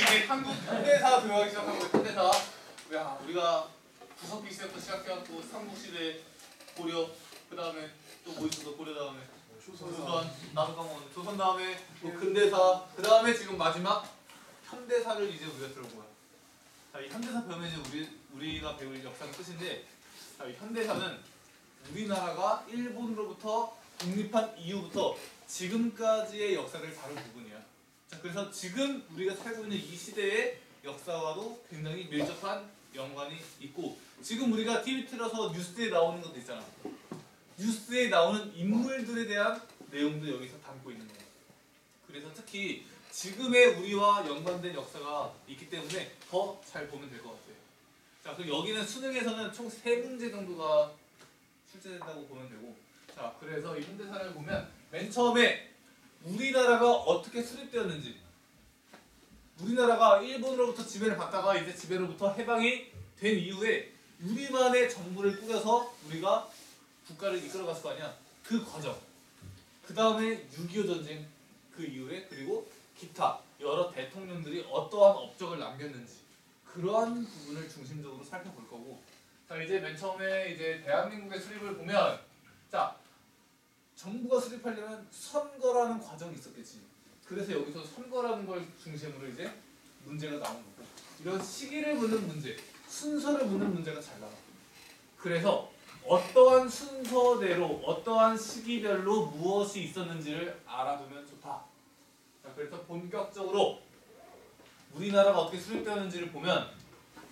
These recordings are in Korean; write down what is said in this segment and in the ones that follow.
이제 한국 현대사 교육하기 시작한 거예요. 현대사. 야, 우리가 구석기 시대부터 시작해갖고 삼국시대, 고려, 그 다음에 또 뭐 있었어? 고려 다음에 조선, 나도 까먹었네. 조선 다음에 뭐 근대사, 그 다음에 지금 마지막 현대사를 이제 우리가 들어본 거야. 자, 이 현대사 배우면 이제 우리가 배울 역사는 끝인데, 자, 이 현대사는 우리나라가 일본으로부터 독립한 이후부터 지금까지의 역사를 다룬 부분이야. 자, 그래서 지금 우리가 살고 있는 이 시대의 역사와도 굉장히 밀접한 연관이 있고, 지금 우리가 TV 틀어서 뉴스에 나오는 것도 있잖아. 뉴스에 나오는 인물들에 대한 내용도 여기서 담고 있는 거야. 그래서 특히 지금의 우리와 연관된 역사가 있기 때문에 더 잘 보면 될 것 같아요. 자, 그럼 여기는 수능에서는 총 3문제 정도가 출제된다고 보면 되고, 자, 그래서 이 현대사를 보면 맨 처음에 우리나라가 어떻게 수립되었는지, 우리나라가 일본으로부터 지배를 받다가 이제 지배로부터 해방이 된 이후에 우리만의 정부를 꾸려서 우리가 국가를 이끌어갔을 거 아니야. 그 과정, 그 다음에 6.25 전쟁 그 이후에, 그리고 기타 여러 대통령들이 어떠한 업적을 남겼는지, 그러한 부분을 중심적으로 살펴볼 거고, 자, 이제 맨 처음에 이제 대한민국의 수립을 보면, 자, 정부가 수립하려면 선거라는 과정이 있었겠지. 그래서 여기서 선거라는 걸 중심으로 이제 문제가 나온 거고, 이런 시기를 묻는 문제, 순서를 묻는 문제가 잘 나와. 그래서 어떠한 순서대로 어떠한 시기별로 무엇이 있었는지를 알아두면 좋다. 자, 그래서 본격적으로 우리나라가 어떻게 수립되었는지를 보면,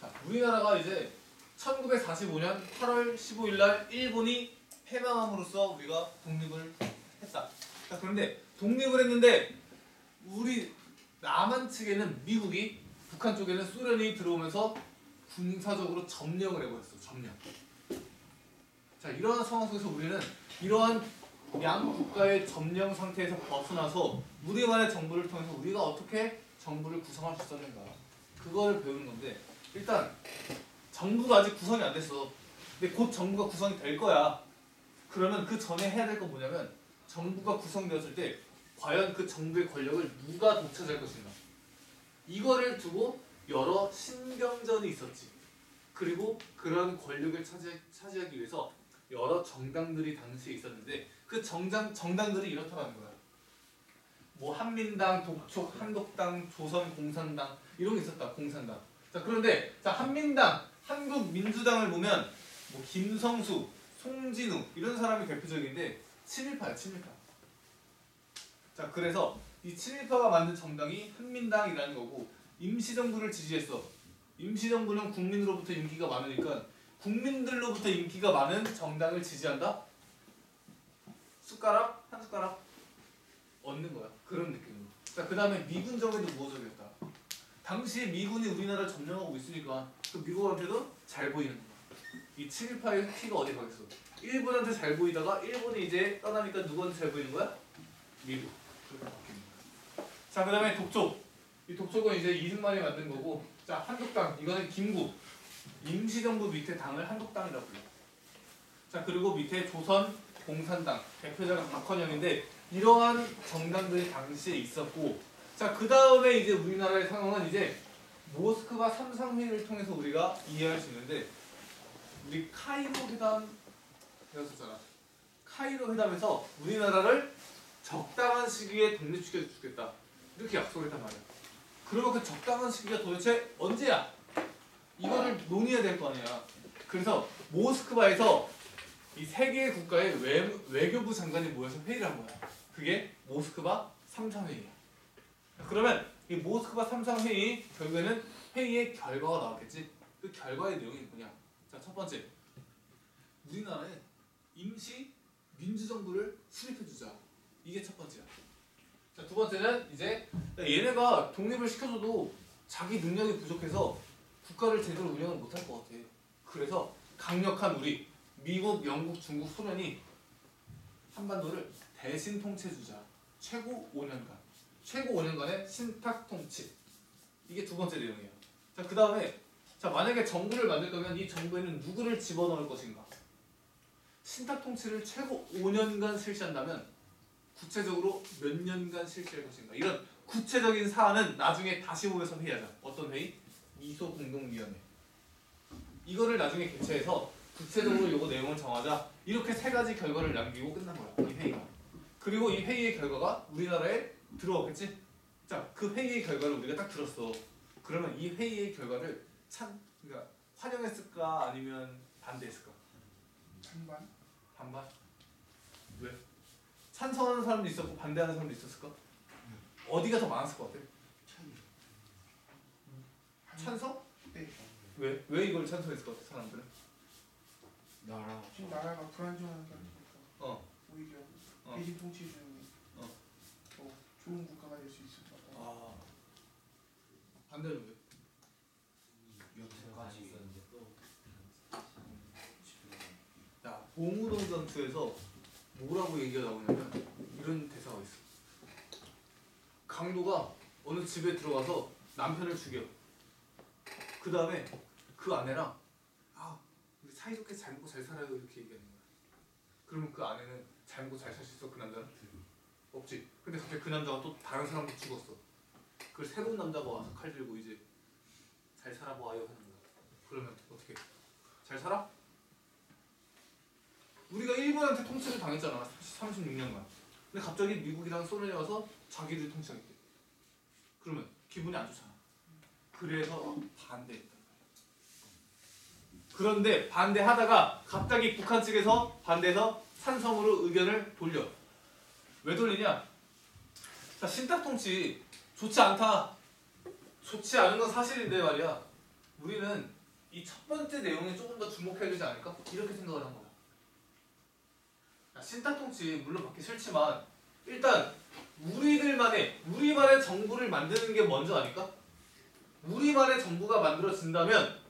자, 우리나라가 이제 1945년 8월 15일 날 일본이 패망함으로써 우리가 독립을 했다. 자, 그런데 독립을 했는데 우리 남한 측에는 미국이, 북한 쪽에는 소련이 들어오면서 군사적으로 점령을 해버렸어. 점령. 자, 이러한 상황 속에서 우리는 이러한 양 국가의 점령 상태에서 벗어나서 우리만의 정부를 통해서 우리가 어떻게 정부를 구성할 수 있었는가, 그걸 배우는 건데, 일단 정부가 아직 구성이 안 됐어. 근데 곧 정부가 구성이 될 거야. 그러면 그 전에 해야 될 건 뭐냐면, 정부가 구성되었을 때 과연 그 정부의 권력을 누가 독차지할 것인가, 이거를 두고 여러 신경전이 있었지. 그리고 그런 권력을 차지하기 위해서 여러 정당들이 당시에 있었는데, 그 정당들이 이렇다는 거야. 뭐 한민당, 독촉, 한독당, 조선공산당 이런 게 있었다. 공산당. 자, 그런데 자, 한민당, 한국민주당을 보면 뭐 김성수, 송진우 이런 사람이 대표적인데 친일파야, 친일파. 자, 그래서 이 친일파가 만든 정당이 한민당이라는 거고, 임시정부를 지지했어. 임시정부는 국민으로부터 인기가 많으니까 국민들로부터 인기가 많은 정당을 지지한다? 숟가락? 한 숟가락 얻는 거야. 그런 느낌으로. 자, 그 다음에 미군 정에도 우호적이었다. 당시에 미군이 우리나라를 점령하고 있으니까 그 미국한테도 잘 보이는 거야. 이 친일파의 피가 어디 가겠어. 일본한테 잘 보이다가 일본이 이제 떠나니까 누구한테 잘 보이는 거야? 미국. 그렇게 바뀌는 거야. 자, 그 다음에 독촉. 이 독촉은 이제 이승만이 만든 거고, 자, 한독당. 이거는 김구. 임시정부 밑에 당을 한독당이라고 불러. 자, 그리고 밑에 조선 공산당. 대표자가 박헌영인데, 이러한 정당들이 당시에 있었고, 자, 그 다음에 이제 우리나라의 상황은 이제 모스크바 3상회의를 통해서 우리가 이해할 수 있는데, 우리 카이로 회담 배웠었잖아. 카이로 회담에서 우리나라를 적당한 시기에 독립시켜 주겠다, 이렇게 약속을 했단 말이야. 그러면 그 적당한 시기가 도대체 언제야? 이거를 논의해야 될 거 아니야. 그래서 모스크바에서 이 세 개의 국가의 외교부 장관이 모여서 회의를 한 거야. 그게 모스크바 3상회의야. 그러면 이 모스크바 3상회의 결국에는 회의의 결과가 나왔겠지. 그 결과의 내용이 뭐냐? 자, 첫 번째, 우리나라에 임시 민주정부를 수립해주자. 이게 첫 번째야. 자, 두 번째는 이제 얘네가 독립을 시켜줘도 자기 능력이 부족해서 국가를 제대로 운영을 못할 것 같아. 그래서 강력한 우리 미국, 영국, 중국, 소련이 한반도를 대신 통치해주자. 최고 5년간. 최고 5년간의 신탁 통치. 이게 두 번째 내용이에요. 자, 그 다음에 자, 만약에 정부를 만들 거면 이 정부에는 누구를 집어넣을 것인가? 신탁 통치를 최고 5년간 실시한다면 구체적으로 몇 년간 실시할 것인가. 이런 구체적인 사안은 나중에 다시 모여서 회의하자. 어떤 회의? 미소공동위원회. 이거를 나중에 개최해서 구체적으로 요거 내용을 정하자. 이렇게 세 가지 결과를 남기고 끝난 거야. 이 회의가. 그리고 이 회의의 결과가 우리나라에 들어오겠지? 자, 그 회의의 결과를 우리가 딱 들었어. 그러면 이 회의의 결과를 그러니까 환영했을까 아니면 반대했을까? 찬반? 반반? 왜? 찬성하는 사람도 있었고 반대하는 사람도 있었을까? 어디가 더 많았을 것 같아? 찬성? 네. 왜? 왜 이걸 찬성했을 것 같아 사람들은? 나라. 지금 나라가 불안정한 게 아니니까 어. 오히려 어. 베이징 통치 중에 어. 더 좋은 국가가 될 수 있을 것 같아요. 아. 반대는 왜? 여태까지 있었는데 또. 야, 봉우동 전투에서 뭐라고 얘기가 나오냐면 이런 대사가 있어. 강도가 어느 집에 들어가서 남편을 죽여. 그 다음에 그 아내랑 우리 사이좋게 잘 먹고 잘 살아요 이렇게 얘기하는 거야. 그러면 그 아내는 잘 먹고 잘 살 수 있어? 그 남자는? 없지. 근데 갑자기 그 남자가 또 다른 사람도 죽었어. 그걸 새로운 남자가 와서 칼 들고 이제 잘 살아보아요 하는 거야. 그러면 어떻게? 잘 살아? 우리가 일본한테 통치를 당했잖아. 36년간. 근데 갑자기 미국이랑 소련이 와서 자기들 통치하겠대. 그러면 기분이 안 좋잖아. 그래서 반대했단 말이야. 그런데 반대하다가 갑자기 북한 측에서 반대해서 찬성으로 의견을 돌려. 왜 돌리냐? 자, 신탁통치 좋지 않다. 좋지 않은 건 사실인데 말이야. 우리는 이 첫 번째 내용에 조금 더 주목해야 되지 않을까? 이렇게 생각을 한 거야. 신탁통치 물론 받기 싫지만 일단 우리만의 정부를 만드는 게 먼저 아닐까? 우리만의 정부가 만들어진다면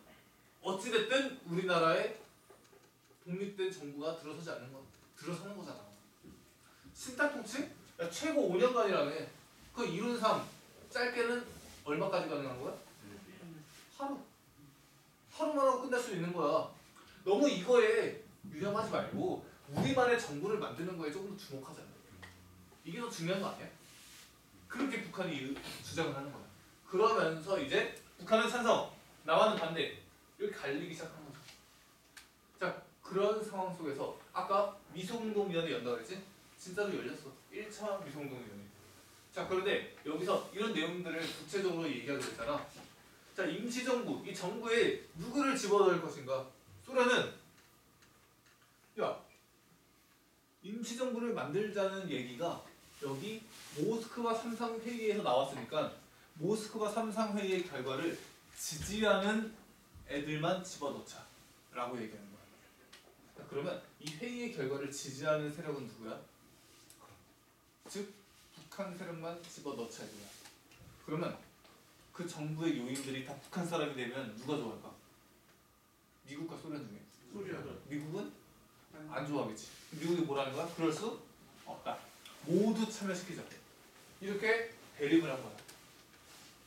어찌됐든 우리나라에 독립된 정부가 들어서는 거잖아. 신탁통치? 야, 최고 5년간이라며. 그 이룬 삶 짧게는 얼마까지 가능한 거야? 하루만 하고 끝날 수 있는 거야. 너무 이거에 유념하지 말고 우리만의 정부를 만드는 거에 조금 더 주목하자. 이게 더 중요한 거 아니야? 그렇게 북한이 주장을 하는 거야. 그러면서 이제 북한은 찬성, 나와는 반대. 이렇게 갈리기 시작하는 거죠. 자, 그런 상황 속에서 아까 미소공동위원회 연다고 했지? 진짜로 열렸어. 1차 미소공동위원회. 자, 그런데 여기서 이런 내용들을 구체적으로 얘기하게 되잖아. 자, 임시정부, 이 정부에 누구를 집어넣을 것인가? 소련은 임시정부를 만들자는 얘기가 여기 모스크바 3상 회의에서 나왔으니까 모스크바 3상 회의의 결과를 지지하는 애들만 집어넣자 라고 얘기하는 거야. 자, 그러면 이 회의의 결과를 지지하는 세력은 누구야? 즉 북한 세력만 집어넣자 이거야. 그러면 그 정부의 요인들이 다 북한 사람이 되면 누가 좋아할까? 미국과 소련 중에. 미국은 안 좋아하겠지. 미국이 뭐라는 거야? 그럴 수 없다. 모두 참여시키자. 이렇게 대립을 한 거야.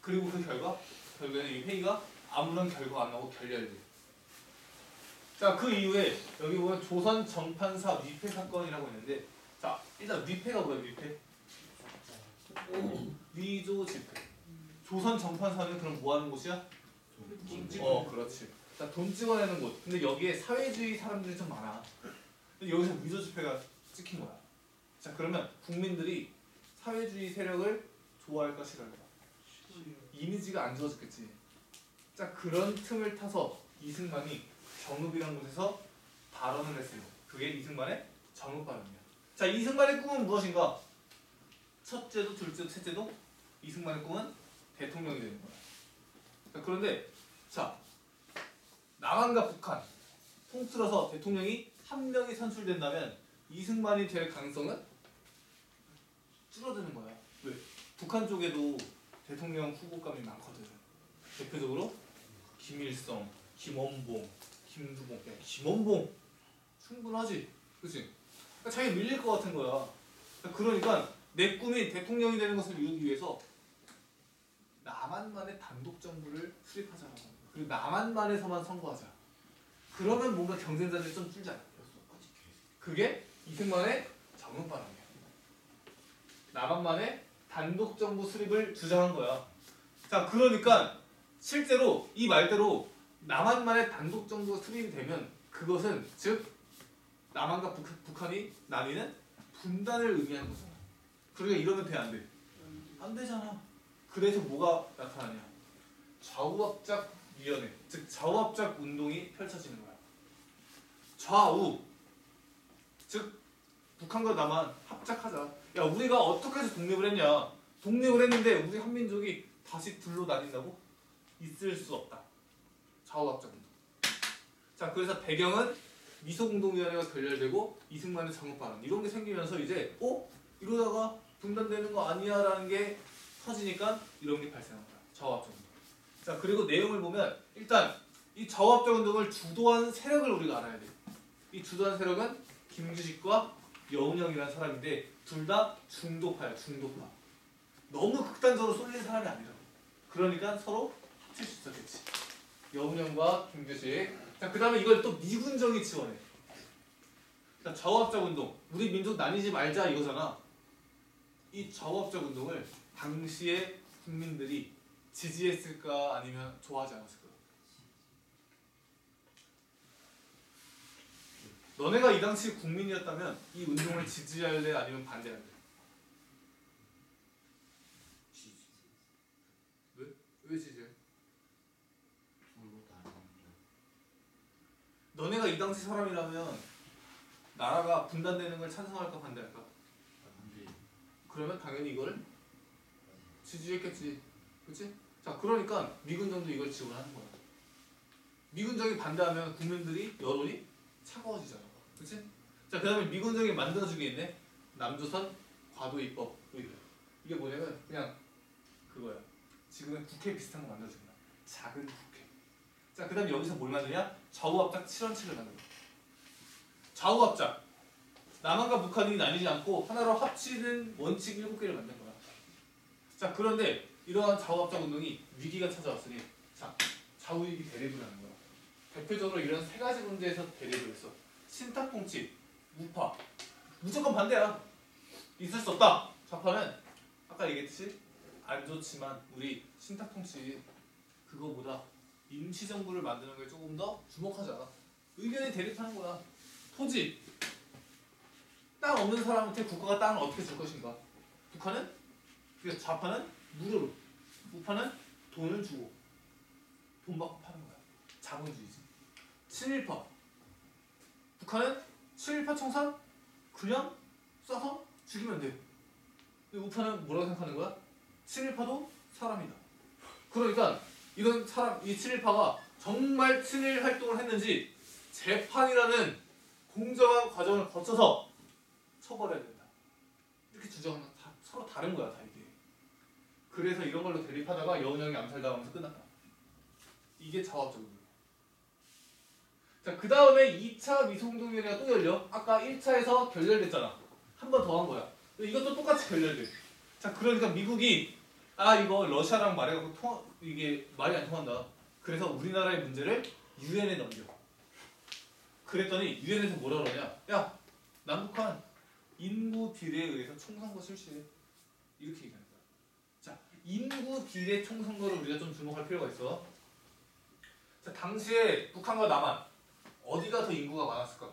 그리고 그 결과는 이 회의가 아무런 결과가 안 나오고 결렬돼. 자, 그 이후에 여기 보면 조선 정판사 위패 사건이라고 있는데, 자, 일단 위패가 뭐야? 위패? 위조 지폐. 조선 정판사는 그럼 뭐 하는 곳이야? 그렇지. 자, 돈 찍어내는 곳. 근데 여기에 사회주의 사람들이 좀 많아. 근데 여기서 위조 지폐가 찍힌 거야. 자, 그러면 국민들이 사회주의 세력을 좋아할까 싫어할까? 이미지가 안 좋아졌겠지. 자, 그런 틈을 타서 이승만이 정읍이라는 곳에서 발언을 했어요. 그게 이승만의 정읍 발언이야. 자, 이승만의 꿈은 무엇인가? 첫째도 둘째도 셋째도 이승만의 꿈은 대통령이 되는 거야. 자, 그런데 자, 남한과 북한 통틀어서 대통령이 한 명이 선출된다면 이승만이 될 가능성은 줄어드는 거야. 왜? 북한 쪽에도 대통령 후보감이 많거든. 대표적으로 김일성, 김원봉, 김두봉. 야, 김원봉 충분하지, 그렇지? 그러니까 자기 밀릴 것 같은 거야. 그러니까 내 꿈이 대통령이 되는 것을 이루기 위해서 남한만의 단독 정부를 수립하자고 하는 거야. 그리고 남한만에서만 선거하자. 그러면 뭔가 경쟁자들이 좀 줄잖아. 그게 이승만의 정읍 발언이야. 남한만의 단독 정부 수립을 주장한 거야. 자, 그러니까 실제로 이 말대로 남한만의 단독 정부 수립이 되면 그것은 즉 남한과 북한이 나뉘는 분단을 의미하는 거잖아. 그러니까 이러면 돼, 안 돼? 안 되잖아. 그래서 뭐가 나타나냐? 좌우합작위원회, 즉 좌우합작 운동이 펼쳐지는 거야. 좌우, 즉 북한과 남한 합작하자. 야, 우리가 어떻게 해서 독립을 했냐? 독립을 했는데 우리 한민족이 다시 둘로 나뉜다고? 있을 수 없다. 좌우합작 운동. 자, 그래서 배경은 미소공동위원회가 결렬되고 이승만의 장업 발언 이런 게 생기면서 이제 이러다가 분단되는 거 아니야 라는 게 터지니까 이런 게 발생한 거야. 좌우합작 운동. 자, 그리고 내용을 보면 일단 이 좌우합작 운동을 주도한 세력을 우리가 알아야 돼. 이 주도한 세력은 김규식과 여운형이라는 사람인데 둘 다 중도파야. 중도파. 너무 극단적으로 쏠린 사람이 아니라. 그러니까 서로 합칠 수 있었겠지. 여운형과 김규식. 자, 그 다음에 이걸 또 미군정이 지원해. 자, 좌우합작 운동. 우리 민족 나뉘지 말자 이거잖아. 이 좌우합작 운동을 당시의 국민들이 지지했을까 아니면 좋아하지 않았을까? 너네가 이 당시 국민이었다면 이 운동을 지지할래 아니면 반대할래? 왜 지지해? 너네가 이 당시 사람이라면 나라가 분단되는 걸 찬성할까 반대할까? 그러면 당연히 이걸 지지했겠지. 그치? 자, 그러니까 미군정도 이걸 지원하는 거야. 미군정이 반대하면 국민들이 여론이 차가워지잖아. 그치? 자, 그 다음에 미군정이 만들어준 게 있네. 남조선 과도입법. 이게 뭐냐면 그냥 그거야. 지금은 국회 비슷한 거 만들어준 거야. 작은 국회. 자, 그 다음에 여기서 뭘 만드냐? 좌우합작 7원칙을 만든 거야. 좌우합작. 남한과 북한이 나뉘지 않고 하나로 합치는 원칙 7개를 만든 거야. 자, 그런데 이러한 좌우합작 운동이 위기가 찾아왔으니 자, 좌우익이 대립을 하는 거야. 대표적으로 이런 세 가지 문제에서 대립을 했어. 신탁통치, 우파. 무조건 반대야. 있을 수 없다. 좌파는 아까 얘기했듯이 안 좋지만 우리 신탁통치 그거보다 임시정부를 만드는 걸 조금 더 주목하자. 의견이 대립하는 거야. 토지. 땅 없는 사람한테 국가가 땅을 어떻게 줄 것인가? 북한은? 그래서 좌파는 무료로, 우파는 돈을 주고 돈 받고 파는 거야. 자본주의지. 친일파. 북한은 친일파 청산 그냥 쏴서 죽이면 돼. 근데 우파는 뭐라고 생각하는 거야? 친일파도 사람이다. 그러니까 이런 사람, 이 친일파가 정말 친일 활동을 했는지 재판이라는 공정한 과정을 거쳐서 처벌해야 된다. 이렇게 주장하면 다 서로 다른 거야, 다 이게. 그래서 이런 걸로 대립하다가 여운형이 암살당하면서 끝났다. 이게 좌우합작 운동. 자, 그 다음에 2차 미소공동위원회가 또 열려. 아까 1차에서 결렬됐잖아. 한 번 더 한 거야. 이것도 똑같이 결렬돼. 자, 그러니까 미국이 이거 러시아랑 말해갖고 이게 말이 안 통한다. 그래서 우리나라의 문제를 유엔에 넘겨. 그랬더니 유엔에서 뭐라 그러냐? 야, 남북한 인구 비례에 의해서 총선거 실시해. 이렇게 얘기하는 거야. 자, 인구 비례 총선거를 우리가 좀 주목할 필요가 있어. 자, 당시에 북한과 남한 어디가 더 인구가 많았을까?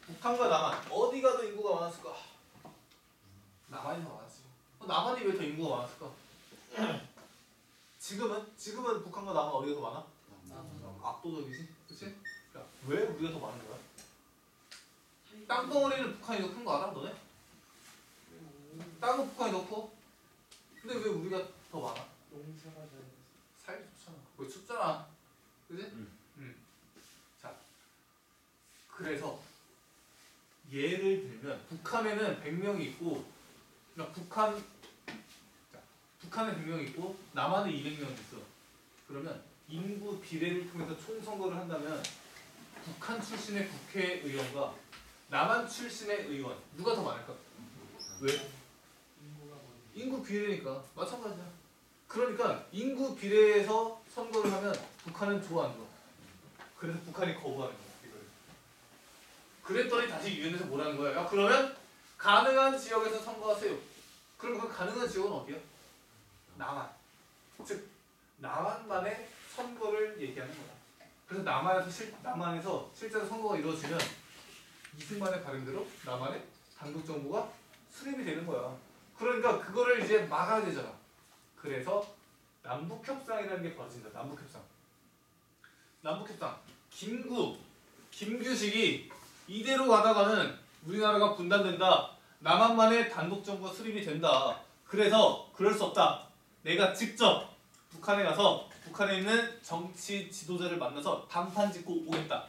북한과 남한 어디가 더 인구가 많았을까? 남한이 더 많았지. 남한이 왜 더 인구가 많았을까? 지금은 북한과 남한 어디가 더 많아? 압도적이지, 그렇지? 왜 우리가 더 많은 거야? 땅덩어리는 북한이 더 큰 거 알아, 너네? 땅은 북한이 더 커. 근데 왜 우리가 더 많아? 농사가 잘 됐어. 살기 좋잖아. 왜 춥잖아, 그지? 응. 자, 그래서 예를 들면 북한에는 100명이 있고, 그러니까 북한에 100명이 있고 남한에 200명이 있어. 그러면 인구 비례를 통해서 총선거를 한다면 북한 출신의 국회의원과 남한 출신의 의원 누가 더 많을까? 왜? 인구 비례니까 마찬가지야. 그러니까 인구 비례에서 선거를 하면 북한은 좋아 안 좋아? 그래서 북한이 거부하는 거야 이걸. 그랬더니 다시 유엔에서 뭐라는 거야? 야, 그러면 가능한 지역에서 선거하세요. 그럼 그 가능한 지역은 어디야? 남한. 즉 남한만의 선거를 얘기하는 거야. 그래서 남한에서 실제로 선거가 이루어지면 이승만의 바람대로 남한의 단독 정부가 수립이 되는 거야. 그러니까 그거를 이제 막아야 되잖아. 그래서 남북 협상이라는 게 벌어진다. 남북 협상. 김규식이 이대로 가다가는 우리나라가 분단된다. 남한만의 단독 정부가 수립이 된다. 그래서 그럴 수 없다. 내가 직접 북한에 가서 북한에 있는 정치 지도자를 만나서 단판 짓고 오겠다.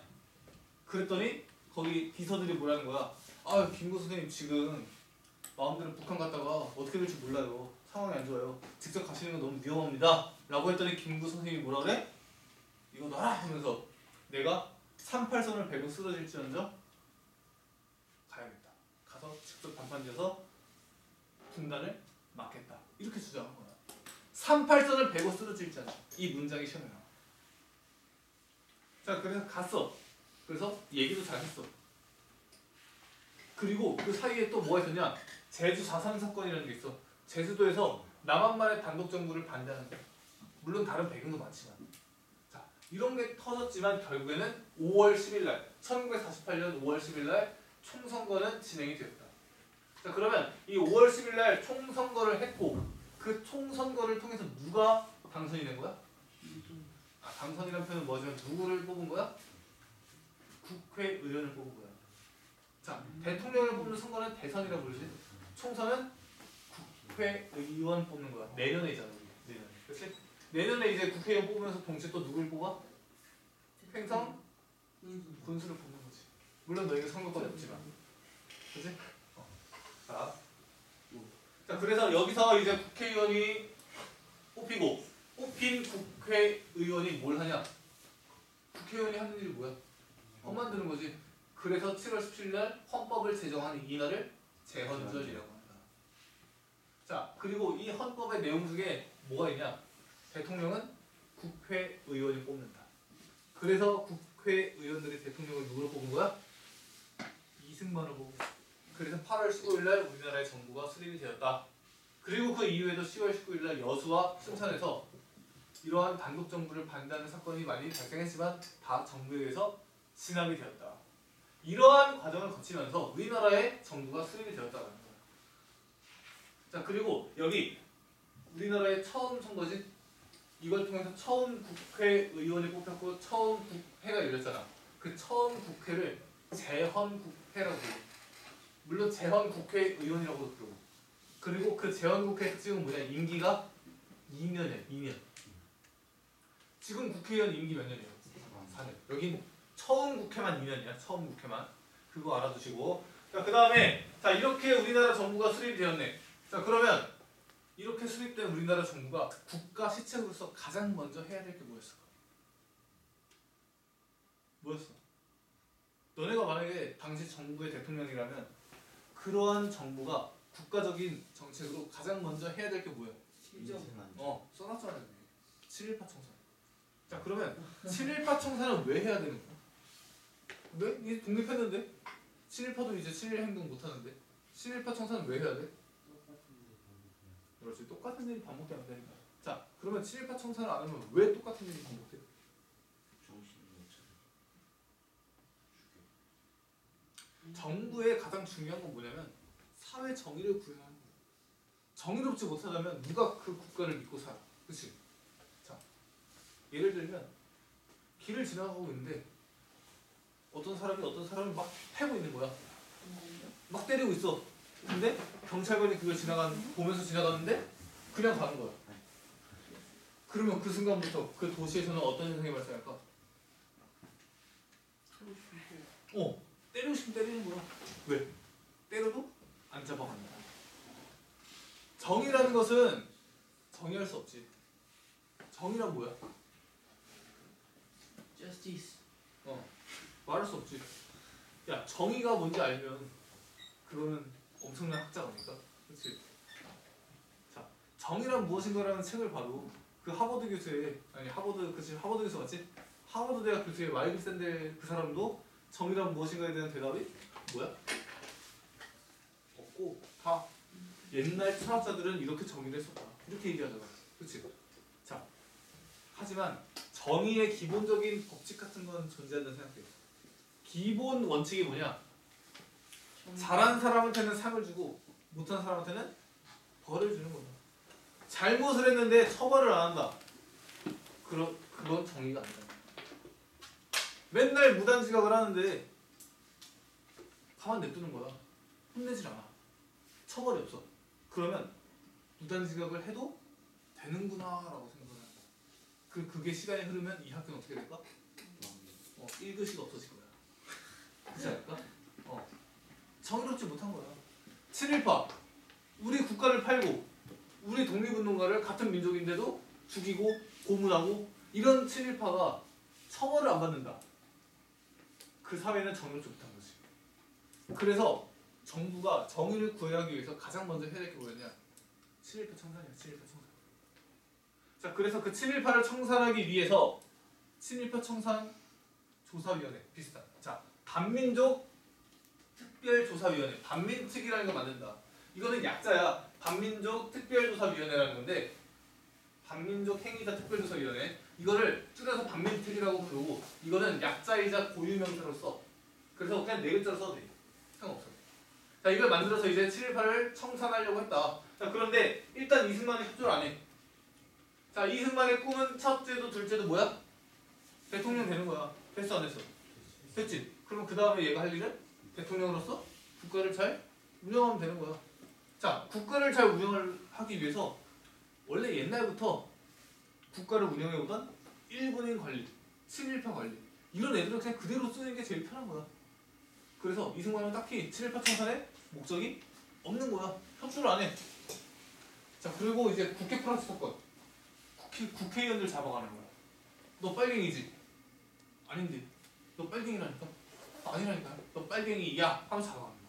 그랬더니 거기 비서들이 뭐라는 거야? 아, 김구 선생님 지금 마음대로 북한 갔다가 어떻게 될지 몰라요. 상황이 안 좋아요. 직접 가시는 건 너무 위험합니다. 라고 했더니 김구 선생님이 뭐라 그래? 이거 놔라 하면서 내가 38선을 베고 쓰러질지언정 가야겠다. 가서 직접 단판 지어서 분단을 막겠다. 이렇게 주장한 거야. 38선을 베고 쓰러질지언정. 이 문장이 시험에 나와. 자, 그래서 갔어. 그래서 얘기도 잘했어. 그리고 그 사이에 또 뭐가 있었냐? 제주 4.3 사건이라는 게 있어. 제주도에서 남한만의 단독 정부를 반대하는 거야. 물론 다른 배경도 많지만. 자, 이런 게 터졌지만 결국에는 5월 10일 날, 1948년 5월 10일 날 총선거는 진행이 되었다. 자, 그러면 이 5월 10일 날 총선거를 했고 그 총선거를 통해서 누가 당선이 된 거야? 아, 당선이라는 표현은 뭐지만 누구를 뽑은 거야? 국회의원을 뽑은 거야. 자, 대통령을 뽑는 선거는 대선이라고 부르지. 총선은 국회의원 뽑는 거야. 내년에잖아, 우리. 내년에. 그렇지? 내년에 이제 국회의원 뽑으면서 동시에 또 누굴 뽑아? 횡성 군수를 뽑는 거지. 물론 너희가 선거권이 없지만. 그렇지? 자, 그래서 여기서 이제 국회의원이 뽑히고 뽑힌 국회의원이 뭘 하냐? 국회의원이 하는 일이 뭐야? 법 만드는 거지. 그래서 7월 17일 날 헌법을 제정한 이날을 제헌절이라고 한다. 자, 그리고 이 헌법의 내용 중에 뭐가 있냐? 대통령은 국회의원이 뽑는다. 그래서 국회의원들이 대통령을 누구로 뽑은 거야? 이승만으로 뽑은 거야. 그래서 8월 15일 날 우리나라의 정부가 수립이 되었다. 그리고 그 이후에도 10월 19일 날 여수와 순천에서 이러한 단독 정부를 반대하는 사건이 많이 발생했지만 다 정부에 의해서 진압이 되었다. 이러한 과정을 거치면서 우리나라의 정부가 수립이 되었다는 거야. 자, 그리고 여기 우리나라의 처음 선거지. 이걸 통해서 처음 국회의원이 뽑혔고 처음 국회가 열렸잖아. 그 처음 국회를 제헌국회라고 부르고, 물론 제헌국회의원이라고도 부르고. 그리고 그 제헌국회 특징은 뭐냐? 임기가 2년이야. 2년. 지금 국회의원 임기 몇 년이에요? 4년. 여긴 처음 국회만 2년이야. 처음 국회만. 그거 알아두시고. 자, 그 다음에 자, 이렇게 우리나라 정부가 수립이 되었네. 자, 그러면 이렇게 수립된 우리나라 정부가 국가 시책으로서 가장 먼저 해야 될 게 뭐였을까? 뭐였어? 너네가 만약에 당시 정부의 대통령이라면 그러한 정부가 국가적인 정책으로 가장 먼저 해야 될 게 뭐야? 써놨잖아. 7.18 청산. 자, 그러면 7.18 청산은 왜 해야 되는 거야? 왜? 이제 독립했는데? 7.18도 이제 7.1 행동 못하는데? 7.18 청산은 왜 해야 돼? 그렇지. 똑같은 일이 반복되면 되니까. 자, 그러면 7.18 청산을 안 하면 왜 똑같은 일이 반복돼? 정부의 가장 중요한 건 뭐냐면 사회 정의를 구현하는 거야. 정의롭지 못하다면 누가 그 국가를 믿고 살아? 그렇지? 자, 예를 들면 길을 지나가고 있는데 어떤 사람이 막 패고 있는 거야. 막 때리고 있어. 근데 경찰관이 그걸 보면서 지나가는데 그냥 가는 거야. 그러면 그 순간부터 그 도시에서는 어떤 현상이 발생할까? 때리고 싶으면 때리는 거야. 왜? 때려도 안 잡아간다. 정의라는 것은 정의할 수 없지. 정의란 뭐야? Justice. 말할 수 없지. 야, 정의가 뭔지 알면 그거는 엄청난 학자가 아닐까? 그렇지? 자, 정의란 무엇인가라는 책을 봐도 그 하버드 교수 맞지? 하버드 대학 교수의 마이클 샌델 그 사람도 정의란 무엇인가에 대한 대답이 뭐야? 없고 다 옛날 철학자들은 이렇게 정의를 했었다. 이렇게 얘기하잖아. 그렇지? 자, 하지만 정의의 기본적인 법칙 같은 건 존재한다는 생각해. 기본 원칙이 뭐냐? 잘한 사람한테는 상을 주고 못한 사람한테는 벌을 주는 거야. 잘못을 했는데 처벌을 안 한다. 그건 정의가 아니다. 맨날 무단지각을 하는데 가만 냅두는 거야. 혼내질 않아. 처벌이 없어. 그러면 무단지각을 해도 되는구나라고 생각을 한다. 그게 시간이 흐르면 이 학교는 어떻게 될까? 1교시가 없어질 거야. 그렇지 않을까? 정의롭지 못한 거야. 친일파. 우리 국가를 팔고 우리 독립운동가를 같은 민족인데도 죽이고 고문하고 이런 친일파가 처벌을 안 받는다. 그 사회는 정의롭지 못한 거지. 그래서 정부가 정의를 구하기 위해서 가장 먼저 해야 될 게 뭐였냐? 친일파 청산이야. 친일파 청산. 자, 그래서 그 친일파를 청산하기 위해서 친일파 청산 조사위원회 비슷한. 자, 반민족 특별조사위원회, 반민특위라는 거 만든다. 이거는 약자야. 반민족 특별조사위원회라는 건데, 반민족 행위자 특별조사위원회. 이거를 줄여서 반민특위라고 부르고, 이거는 약자이자 고유명사로 써. 그래서 그냥 네 글자로 써도 돼. 상관없어. 자, 이걸 만들어서 이제 친일파를 청산하려고 했다. 자, 그런데 일단 이승만이 협조를 안 해. 자, 이승만의 꿈은 첫째도 둘째도 뭐야? 대통령 되는 거야. 됐어 안 됐어? 됐지? 그럼 그 다음에 얘가 할 일은 대통령으로서 국가를 잘 운영하면 되는 거야. 자, 국가를 잘 운영을 하기 위해서 원래 옛날부터 국가를 운영해오던 일본인 관리, 친일파 관리 이런 애들을 그냥 그대로 쓰는 게 제일 편한 거야. 그래서 이승만은 딱히 친일파 청산에 목적이 없는 거야. 협조를 안 해. 자, 그리고 이제 국회 프랑스 사건. 국회의원들 잡아가는 거야. 너 빨갱이지? 아닌데. 너 빨갱이라니까? 아니라니까. 너 빨갱이야 하면서 잡아가는 거야.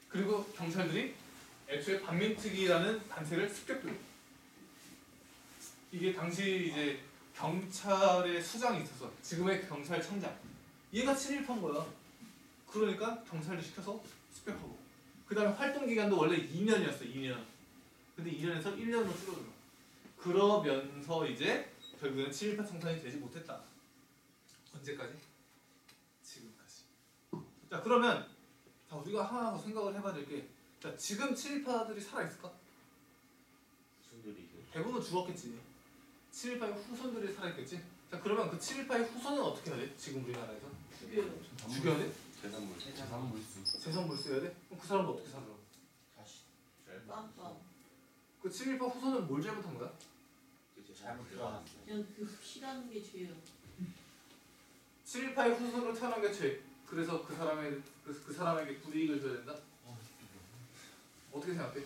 그리고 경찰들이 애초에 반민특위라는 단체를 습격해. 이게 당시 이제 경찰의 수장이 있어서 지금의 경찰청장. 얘가 친일파인 거야. 그러니까 경찰도 시켜서 습격하고. 그 다음에 활동 기간도 원래 2년이었어. 2년. 근데 2년에서 1년으로 줄어들어. 그러면서 이제 결국에는 친일파 청산이 되지 못했다. 언제까지? 지금까지. 자, 그러면 자, 우리가 하나 생각을 해봐야 될 게, 자, 지금 친일파들이 살아있을까? 대부분 죽었겠지. 친일파의 후손들이 살아있겠지. 자, 그러면 그 친일파의 후손은 어떻게 해야 돼? 지금 우리나라에서? 죽여야 돼? 재산 몰수해야 돼? 그럼 그 사람도 어떻게 살아? 그 친일파 후손은 뭘 잘못한 거야? 그냥 그 싫어하는 게 죄예요. 친일파의 후손으로 태어난 게 죄. 그래서 그 사람에게 불이익을 줘야 된다? 어떻게 생각해?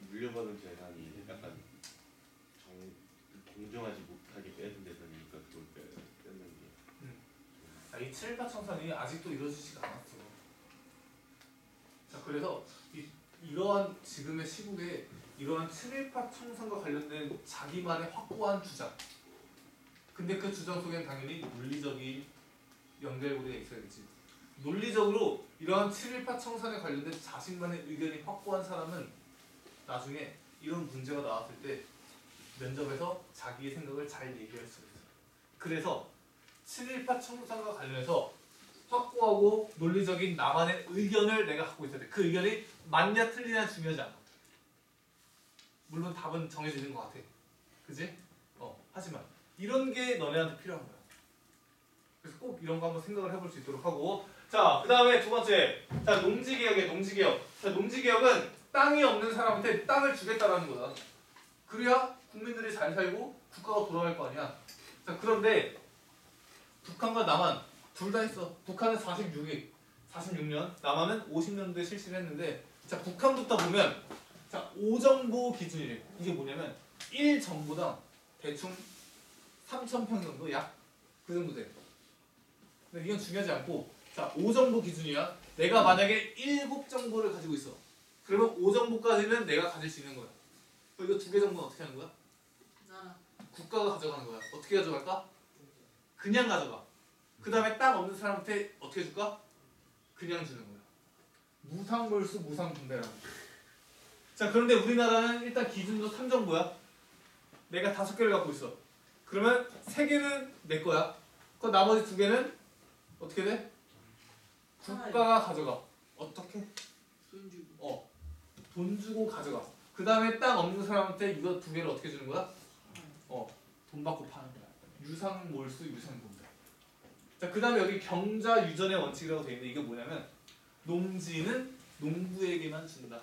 물려받은 재산이 약간 공정하지 못하게 빼는 대상이니까 그걸 뺏는 게. 이 친일파 청산이 아직도 이루어지지가 않았어. 자, 그래서 이러한 지금의 시국에 이러한 친일파 청산과 관련된 자기만의 확고한 주장. 근데 그 주장 속에는 당연히 논리적인 연결고리가 있어야겠지. 논리적으로 이러한 친일파 청산에 관련된 자신만의 의견이 확고한 사람은 나중에 이런 문제가 나왔을 때 면접에서 자기의 생각을 잘 얘기할 수 있어요. 그래서 친일파 청산과 관련해서 확고하고 논리적인 나만의 의견을 내가 갖고 있어야 돼. 그 의견이 맞냐 틀리냐 중요하지 않아. 물론 답은 정해지는 것 같아. 그지? 하지만 이런 게 너네한테 필요한 거야. 그래서 꼭 이런 거 한번 생각을 해볼 수 있도록 하고. 자, 그 다음에 두 번째. 자, 농지개혁이야. 농지개혁. 자, 농지개혁은 땅이 없는 사람한테 땅을 주겠다라는 거야. 그래야 국민들이 잘 살고 국가가 돌아갈 거 아니야. 자, 그런데 북한과 남한 둘 다 했어. 북한은 46년, 남한은 50년도에 실시를 했는데, 자, 북한부터 보면, 자, 5정보 기준이래. 이게 뭐냐면 1정보당 대충 3,000평 정도, 약 그 정도 돼. 근데 이건 중요하지 않고, 자, 5정보 기준이야. 내가 만약에 7정보를 가지고 있어. 그러면 5정보까지는 내가 가질 수 있는 거야. 그럼 이거 2개 정보는 어떻게 하는 거야? 국가가 가져가는 거야. 어떻게 가져갈까? 그냥 가져가. 그 다음에 땅 없는 사람한테 어떻게 줄까? 그냥 주는 거야. 무상몰수 무상분배라고. 자, 그런데 우리나라는 일단 기준도 3정부야. 내가 5개를 갖고 있어. 그러면 3개는 내 거야. 그 나머지 2개는 어떻게 돼? 국가가 가져가. 어떻게? 손 주고. 돈 주고 가져가. 그 다음에 땅 없는 사람한테 이거 2개를 어떻게 주는 거야? 돈 받고 파는 거야. 유상몰수 유상분배. 자, 그 다음에 여기 경자 유전의 원칙이라고 되어 있는데 이게 뭐냐면 농지는 농부에게만 준다.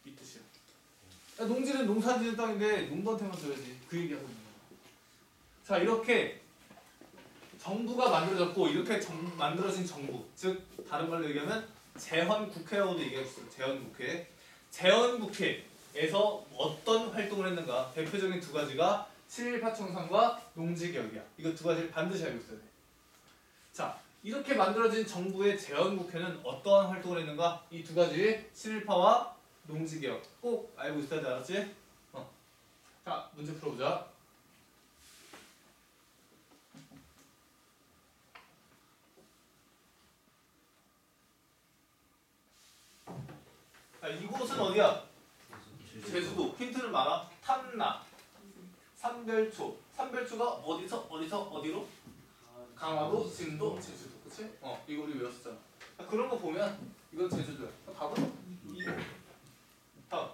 이 뜻이야. 야, 농지는 농사짓는 땅인데 농부한테만 줘야지. 그 얘기하고 있는 거야. 자, 이렇게 정부가 만들어졌고 이렇게 만들어진 정부, 즉 다른 말로 얘기하면 재헌국회라고도 얘기할 수 있어요. 재헌국회. 재헌국회에서 어떤 활동을 했는가? 대표적인 2가지가 친일파 청산과 농지개혁이야. 이거 2가지를 반드시 알고 있어야 돼. 자, 이렇게 만들어진 정부의 재헌국회는 어떠한 활동을 했는가? 이 2가지 친일파와 농지개혁 꼭 알고 있어야 돼. 알았지? 자, 문제 풀어보자. 자, 이곳은 어디야? 제주도. 힌트는 많아. 탐나, 삼별초. 삼별초가 어디서 어디로? 강화도, 진도, 제주도. 그치? 이거 우리 외웠었잖아. 자, 그런 거 보면 이건 제주도야. 답은 2번. 다음.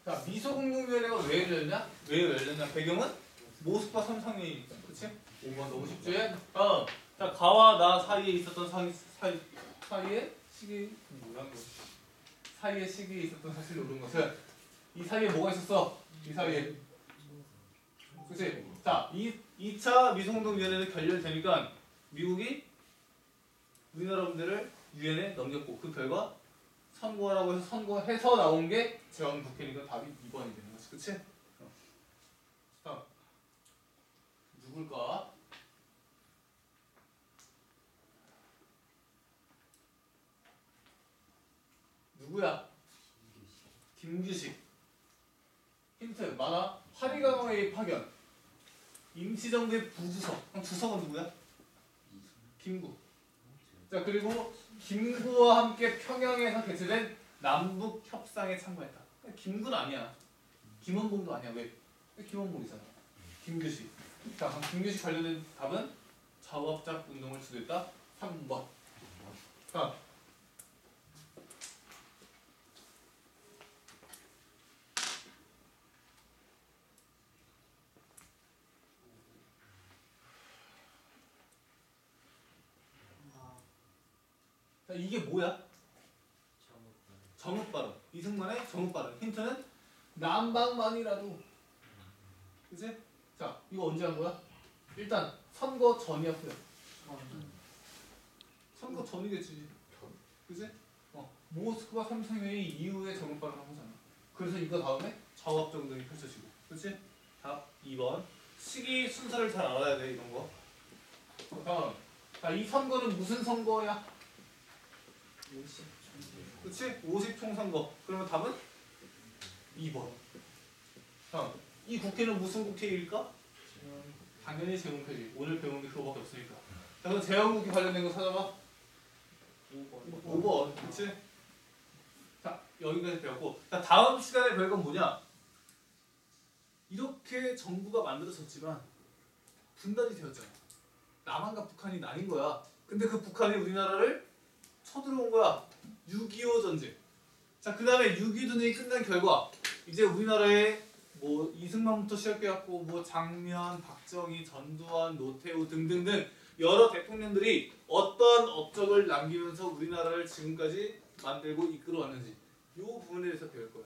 자, 미소공동위원회가 왜 열렸냐? 왜 열렸냐? 배경은 모스크바 삼상회의니까. 그치? 5번 너무 쉽지? 다음. 자, 가와 나 사이에 있었던 사이에 시기 뭐야 이거? 사이에 시기에 있었던 사실을 모르는 것은 이 사이에 뭐가 있었어? 이 사이에. 그치? 자, 2차 미소공동위원회는 결렬되니까 미국이 우리나라 분들을 유엔에 넘겼고 그 결과 선거라고 해서 선거해서 나온 게 재헌국회니까 답이 2번이 되는 거지. 그치? 다음. 누굴까? 누구야? 김규식. 힌트 많아. 하리강회의 파견. 임시정부의 부주석. 그럼 주석은 누구야? 김구. 자, 그리고 김구와 함께 평양에서 개최된 남북 협상에 참가했다. 김구는 아니야. 김원봉도 아니야. 왜 김원봉이잖아. 김규식. 자, 그럼 김규식 관련된 답은 자업작 운동을 주도했다. 3번. 자. 자, 이게 뭐야? 정읍발언. 이승만의 정읍발언. 힌트는 남방만이라도. 그치? 자, 이거 언제 한 거야? 일단 선거 전이야, 후야? 선거 전이겠지. 그치? 모스크바 삼상회의 이후에 정읍발언 한 거잖아. 그래서 이거 다음에 자업적 운동이 펼쳐지고. 그치? 답 2번. 시기 순서를 잘 알아야 돼, 이런 거. 다음. 자, 이 선거는 무슨 선거야? 그치? 50총선거. 그러면 답은 2번. 다음. 이 국회는 무슨 국회일까? 당연히 재헌국회지. 오늘 배운 게 그거밖에 없으니까. 자, 그럼 재헌국회 관련된 거 찾아봐. 5번. 그치? 자, 여기까지 배웠고. 자, 다음 시간에 배울 건 뭐냐? 이렇게 정부가 만들어졌지만 분단이 되었잖아. 남한과 북한이 나뉜 거야. 근데 그 북한이 우리나라를 쳐들어온 거야. 6.25 전쟁. 자, 그 다음에 6.25 전쟁이 끝난 결과 이제 우리나라에 뭐 이승만부터 시작해갖고 뭐 장면, 박정희, 전두환, 노태우 등등등 여러 대통령들이 어떠한 업적을 남기면서 우리나라를 지금까지 만들고 이끌어왔는지 이 부분에 대해서 배울 거야.